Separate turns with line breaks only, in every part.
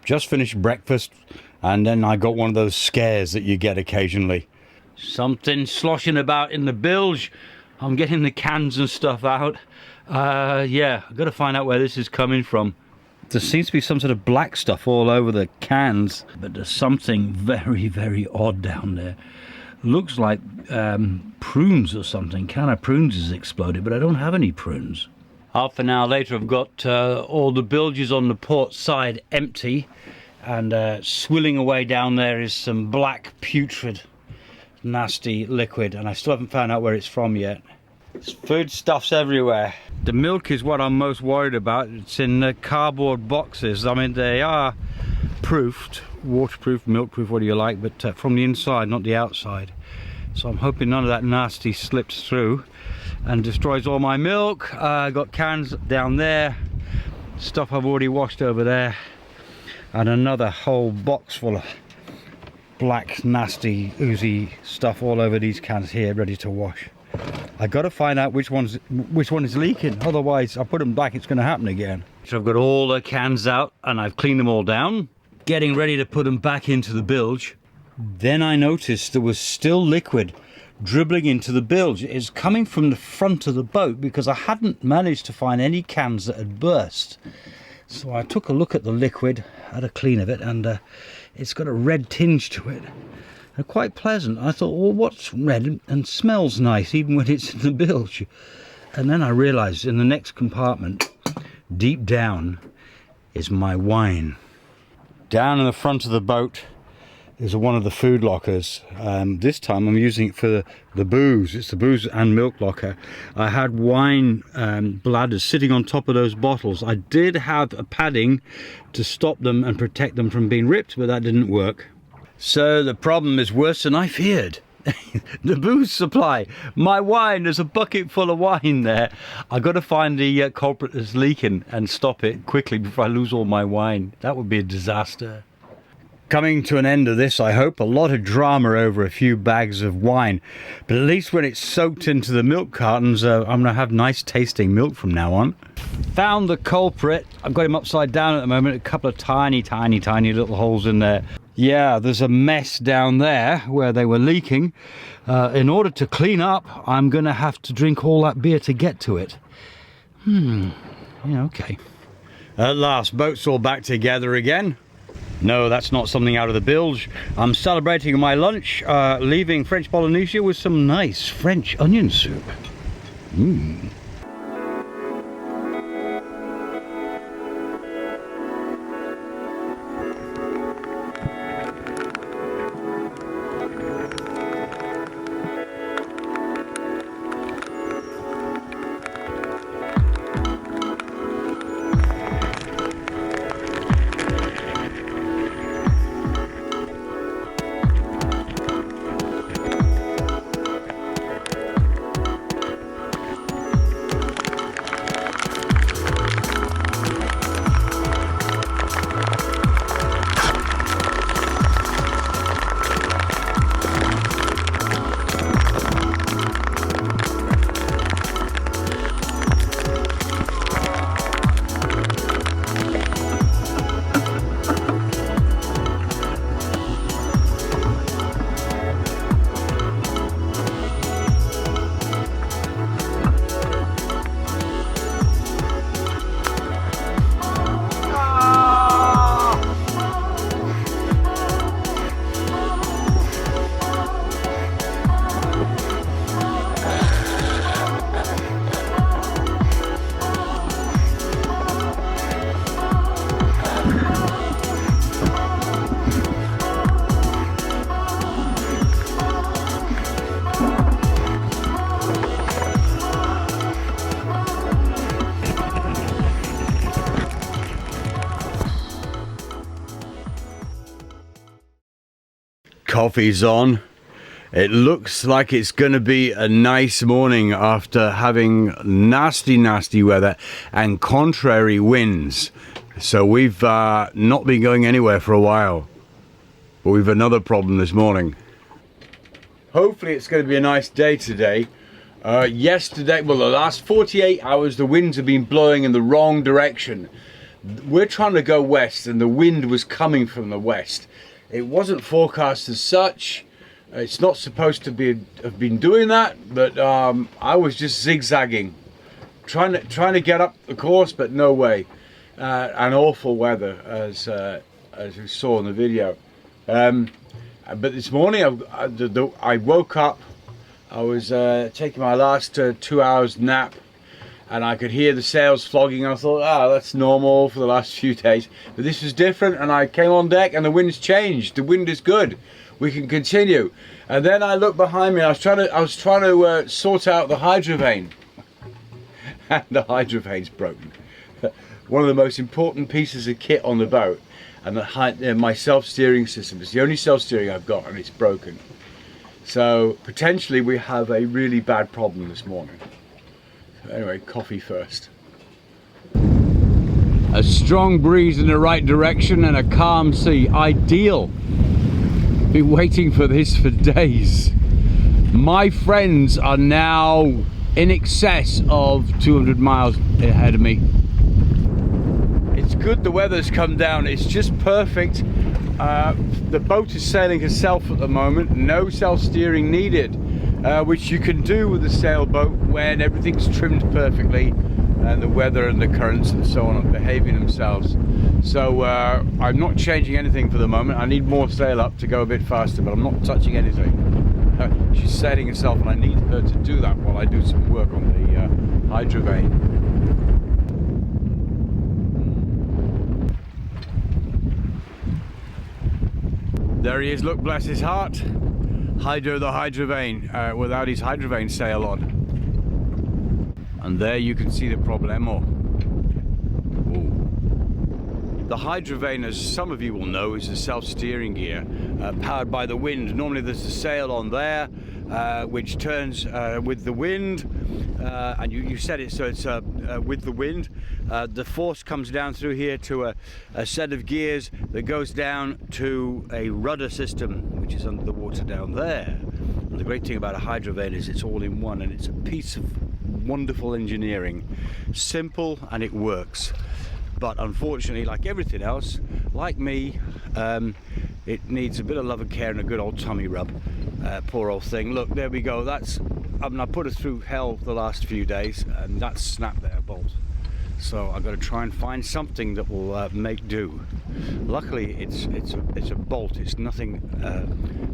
Just finished breakfast, and then I got one of those scares that you get occasionally. Something sloshing about in the bilge. I'm getting the cans and stuff out. Yeah, I've got to find out where this is coming from. There seems to be some sort of black stuff all over the cans, but there's something very, very odd down there. Looks like prunes or something. Can of prunes has exploded, but I don't have any prunes. Half an hour later, I've got all the bilges on the port side empty, and swilling away down there is some black, putrid, nasty liquid, and I still haven't found out where it's from yet. There's foodstuffs everywhere. The milk is what I'm most worried about. It's in cardboard boxes. I mean, they are proofed, waterproof, milk-proof, what do you like, but from the inside, not the outside. So I'm hoping none of that nasty slips through and destroys all my milk. I got cans down there, stuff I've already washed over there, and another whole box full of black, nasty, oozy stuff all over these cans here, ready to wash. I got to find out which one is leaking, otherwise I put them back, it's going to happen again. So I've got all the cans out and I've cleaned them all down, getting ready to put them back into the bilge. Then I noticed there was still liquid dribbling into the bilge. It's coming from the front of the boat because I hadn't managed to find any cans that had burst. So I took a look at the liquid, had a clean of it, and it's got a red tinge to it. Quite pleasant. I thought, well, what's red and smells nice even when it's in the bilge? And then I realized in the next compartment, deep down, is my wine. Down in the front of the boat is one of the food lockers. This time I'm using it for the booze. It's the booze and milk locker. I had wine bladders sitting on top of those bottles. I did have a padding to stop them and protect them from being ripped, but that didn't work. So the problem is worse than I feared. The booze supply, my wine, there's a bucket full of wine there. I got to find the culprit that's leaking and stop it quickly before I lose all my wine. That would be a disaster. Coming to an end of this, I hope. A lot of drama over a few bags of wine, but at least when it's soaked into the milk cartons, I'm going to have nice tasting milk from now on. Found the culprit. I've got him upside down at the moment, a couple of tiny little holes in there. Yeah, there's a mess down there where they were leaking. In order to clean up, I'm going to have to drink all that beer to get to it. Yeah, okay. At last, boat's all back together again. No, that's not something out of the bilge. I'm celebrating my lunch, leaving French Polynesia with some nice French onion soup. Coffee's on. It looks like it's going to be a nice morning after having nasty weather and contrary winds. So we've not been going anywhere for a while, but we've another problem this morning. Hopefully it's going to be a nice day today. Yesterday, well, the last 48 hours the winds have been blowing in the wrong direction. we're trying to go west, and the wind was coming from the west. It wasn't forecast as such. It's not supposed to have been doing that, but I was just zigzagging, trying to get up the course, but no way. And awful weather, as we saw in the video. But this morning I woke up. I was taking my last 2 hours nap, and I could hear the sails flogging. I thought, that's normal for the last few days. But this was different, and I came on deck, and the wind's changed. The wind is good. We can continue. And then I looked behind me. I was trying to sort out the hydrovane, and the hydrovane's broken. One of the most important pieces of kit on the boat, and my self-steering system. It's the only self-steering I've got, and it's broken. So potentially we have a really bad problem this morning. Anyway, coffee first. A strong breeze in the right direction and a calm sea. Ideal. Been waiting for this for days. My friends are now in excess of 200 miles ahead of me. It's good the weather's come down. It's just perfect. The boat is sailing herself at the moment. No self-steering needed, which you can do with a sailboat when everything's trimmed perfectly and the weather and the currents and so on are behaving themselves. So I'm not changing anything for the moment. I need more sail up to go a bit faster, but I'm not touching anything. She's sailing herself, and I need her to do that while I do some work on the hydrovane. There he is, look, bless his heart. Hydro the hydrovane, without his hydrovane sail on. And there you can see the problemo. Ooh. The hydrovane, as some of you will know, is a self-steering gear powered by the wind. Normally there's a sail on there, which turns with the wind, and you set it so it's with the wind. The force comes down through here to a set of gears that goes down to a rudder system, which is under the water down there. And the great thing about a hydrovane is it's all in one, and it's a piece of wonderful engineering. Simple, and it works. But unfortunately, like everything else, like me, it needs a bit of love and care and a good old tummy rub. Poor old thing. Look, there we go. That's, I put it through hell the last few days, and that's snapped there, bolt. So I've got to try and find something that will make do. Luckily, it's a bolt. It's nothing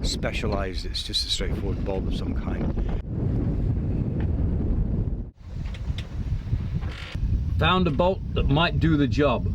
specialized. It's just a straightforward bolt of some kind. Found a bolt that might do the job.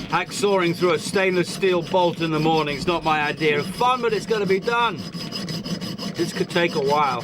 Hacksawing through a stainless steel bolt in the morning is not my idea of fun, but it's got to be done. This could take a while.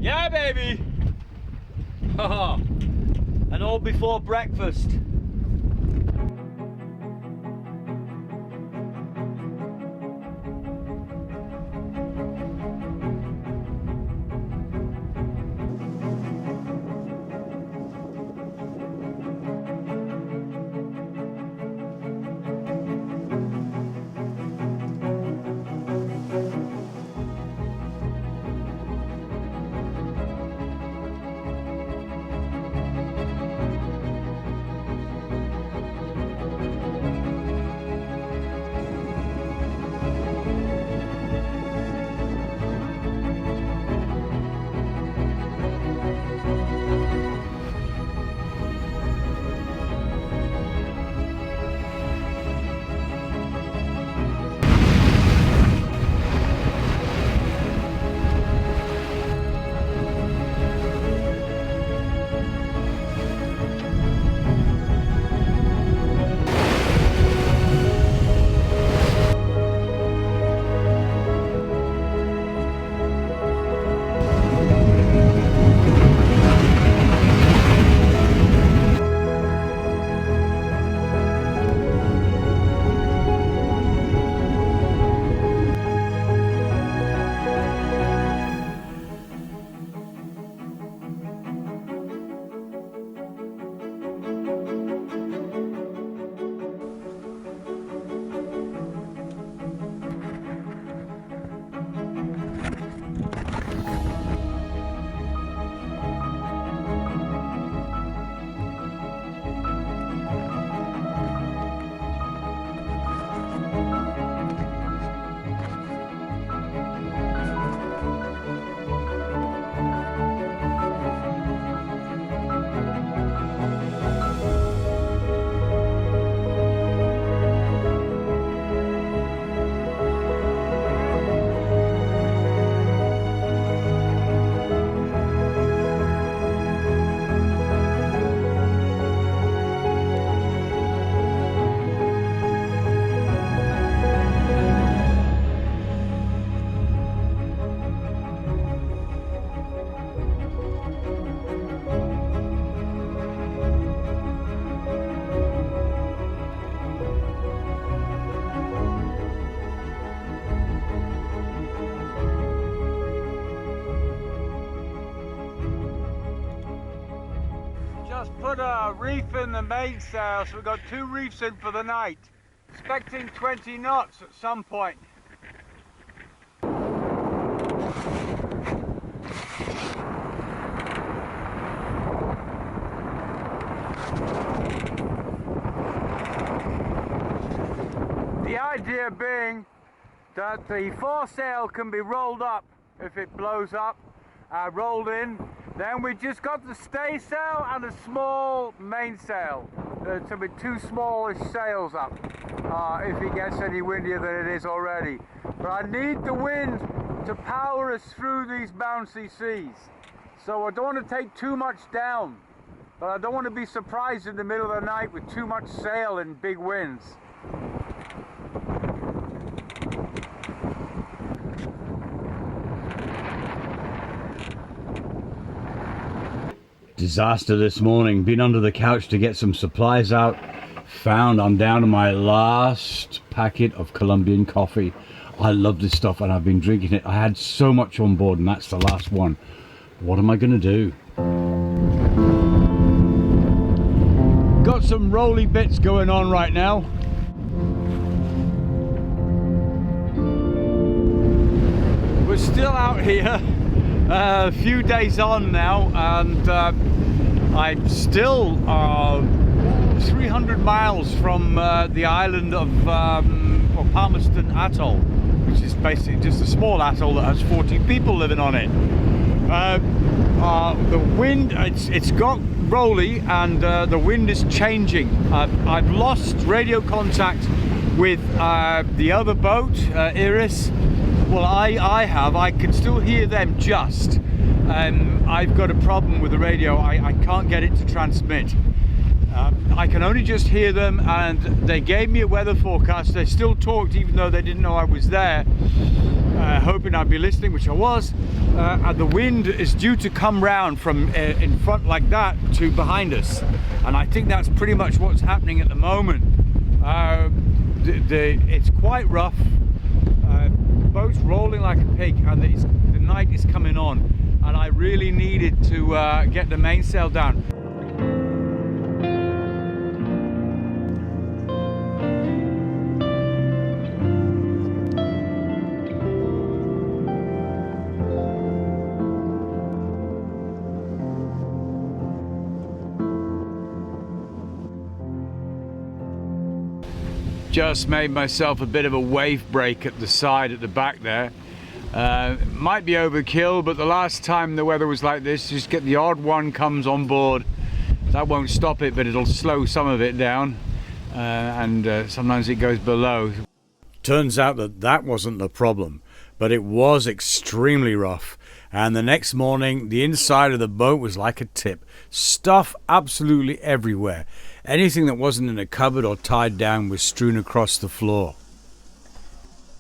Yeah, baby! And all before breakfast.
Just put a reef in the mainsail, so we've got 2 reefs in for the night. Expecting 20 knots at some point. The idea being that the foresail can be rolled up if it blows up, rolled in. Then we just got the staysail and a small mainsail. So with 2 smallish sails up, if it gets any windier than it is already. But I need the wind to power us through these bouncy seas. So I don't want to take too much down, but I don't want to be surprised in the middle of the night with too much sail and big winds.
Disaster this morning. Been under the couch to get some supplies out. Found I'm down to my last packet of Colombian coffee. I love this stuff and I've been drinking it. I had so much on board and that's the last one. What am I gonna do? Got some rolly bits going on right now. We're still out here. A few days on now, and I'm still 300 miles from the island of Palmerston Atoll, which is basically just a small atoll that has 40 people living on it. The wind, it's got rolly, and the wind is changing. I've lost radio contact with the other boat, Hdr-as. Well, I can still hear them just. I've got a problem with the radio. I can't get it to transmit. I can only just hear them, and they gave me a weather forecast. They still talked even though they didn't know I was there, hoping I'd be listening, which I was. And the wind is due to come round from in front like that to behind us. And I think that's pretty much what's happening at the moment. It's quite rough. Boat's rolling like a pig, and the night is coming on, and I really needed to get the mainsail down. Just made myself a bit of a wave break at the side, at the back there. Might be overkill, but the last time the weather was like this, just get the odd one comes on board. That won't stop it, but it'll slow some of it down, and sometimes it goes below. Turns out that wasn't the problem, but it was extremely rough. And the next morning, the inside of the boat was like a tip. Stuff absolutely everywhere. Anything that wasn't in a cupboard or tied down was strewn across the floor.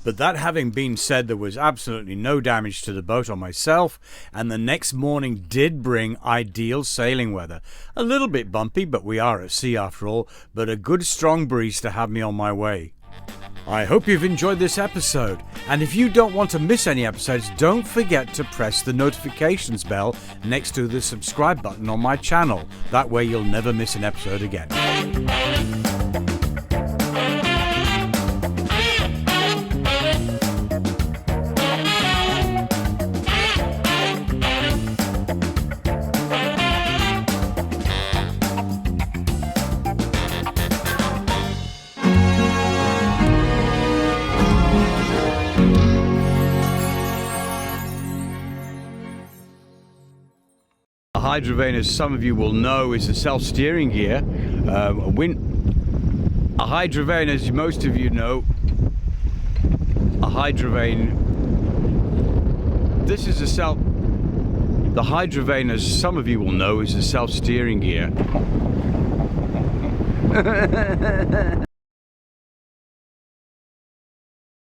But that having been said, there was absolutely no damage to the boat or myself, and the next morning did bring ideal sailing weather. A little bit bumpy, but we are at sea after all, but a good strong breeze to have me on my way. I hope you've enjoyed this episode, and if you don't want to miss any episodes, don't forget to press the notifications bell next to the subscribe button on my channel. That way you'll never miss an episode again. A hydrovane, as some of you will know, is a self-steering gear. A hydrovane, as most of you know, the hydrovane, as some of you will know, is a self-steering gear.